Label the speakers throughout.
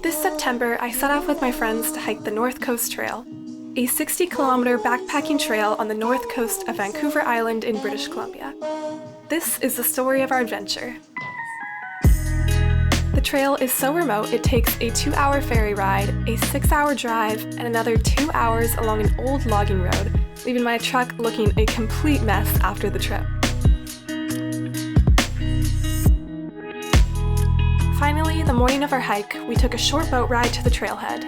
Speaker 1: This September, I set off with my friends to hike the North Coast Trail, a 60-kilometer backpacking trail on the north coast of Vancouver Island in British Columbia. This is the story of our adventure. The trail is so remote it takes a 2-hour ferry ride, a 6-hour drive, and another 2 hours along an old logging road, leaving my truck looking a complete mess after the trip. Finally, the morning of our hike, we took a short boat ride to the trailhead.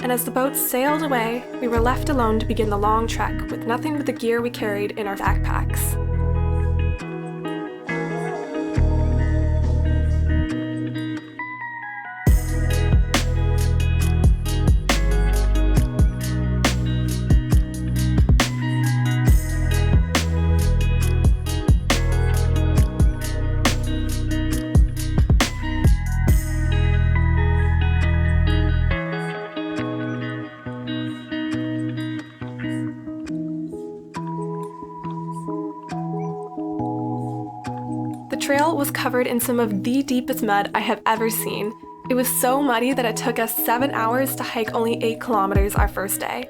Speaker 1: And as the boat sailed away, we were left alone to begin the long trek with nothing but the gear we carried in our backpacks. The trail was covered in some of the deepest mud I have ever seen. It was so muddy that it took us 7 hours to hike only 8 kilometers our first day.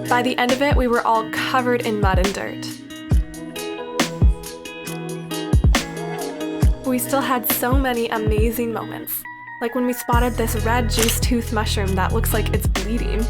Speaker 1: By the end of it, we were all covered in mud and dirt. We still had so many amazing moments, like when we spotted this red juice tooth mushroom that looks like it's bleeding.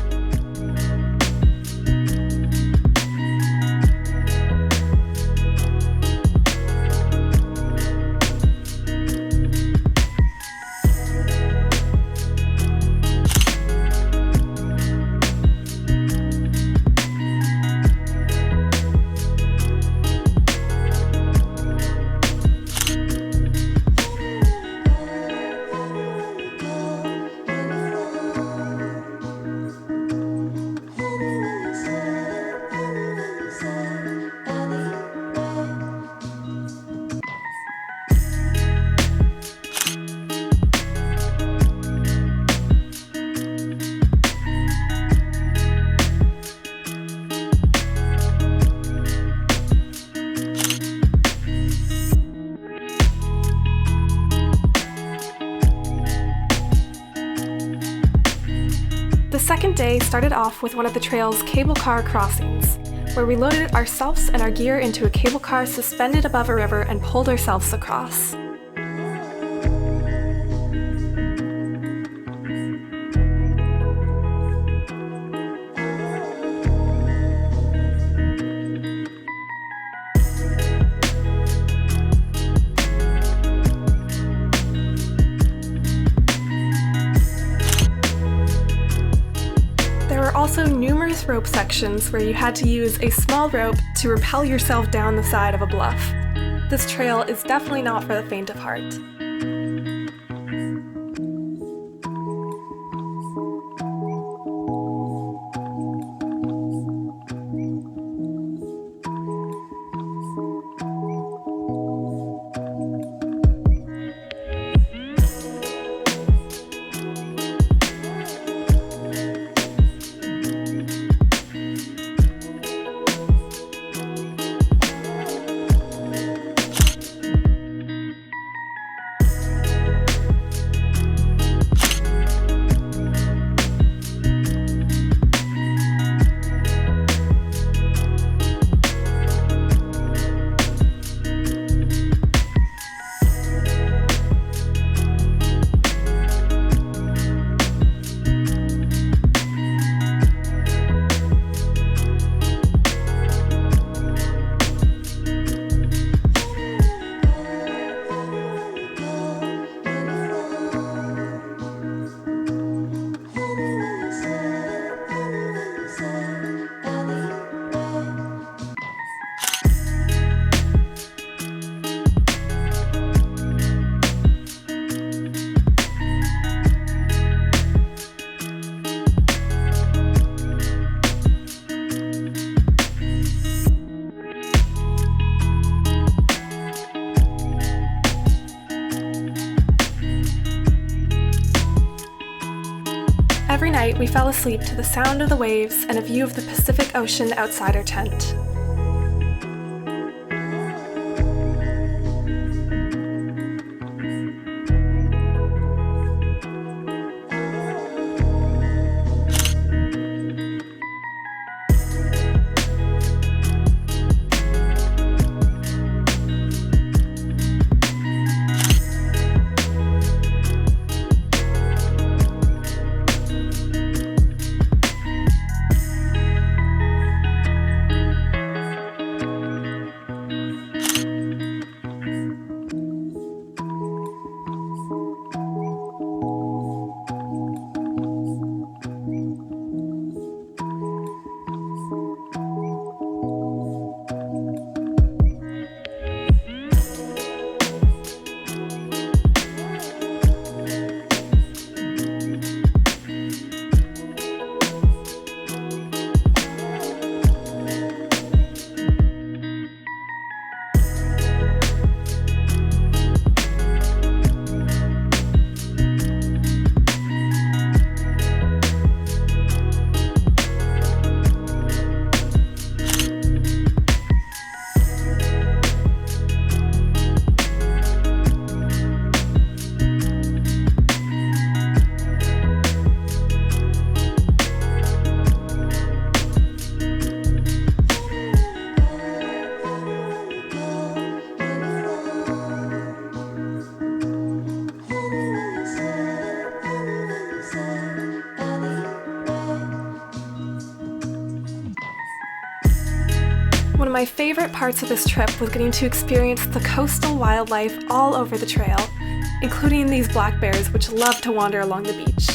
Speaker 1: The second day started off with one of the trail's cable car crossings, where we loaded ourselves and our gear into a cable car suspended above a river and pulled ourselves across. There were also numerous rope sections where you had to use a small rope to rappel yourself down the side of a bluff. This trail is definitely not for the faint of heart. Every night, we fell asleep to the sound of the waves and a view of the Pacific Ocean outside our tent. One of my favorite parts of this trip was getting to experience the coastal wildlife all over the trail, including these black bears which love to wander along the beach.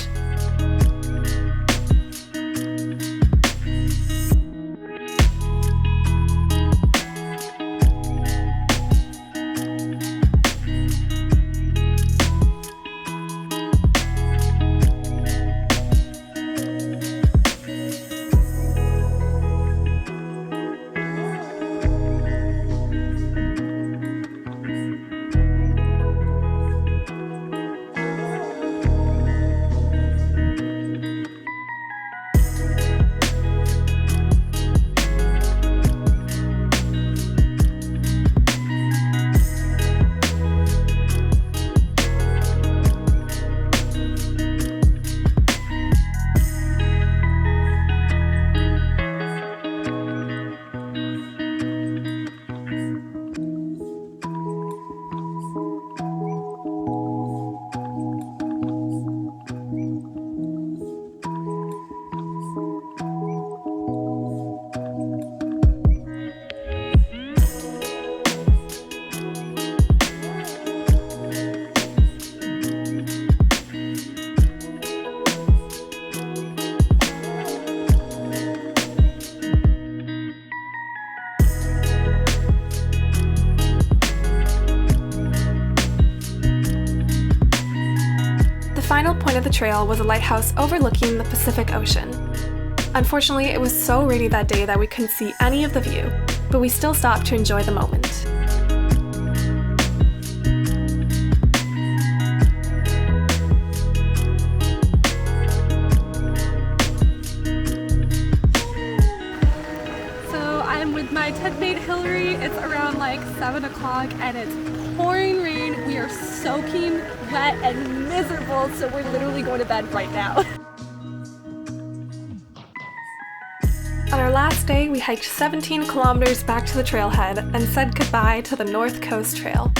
Speaker 1: The final point of the trail was a lighthouse overlooking the Pacific Ocean. Unfortunately, it was so rainy that day that we couldn't see any of the view, but we still stopped to enjoy the moment.
Speaker 2: So I'm with my tent mate Hillary. It's around like 7 o'clock and it's pouring rain. We are soaking wet and miserable, so we're literally going to bed right now.
Speaker 1: On our last day, we hiked 17 kilometers back to the trailhead and said goodbye to the North Coast Trail.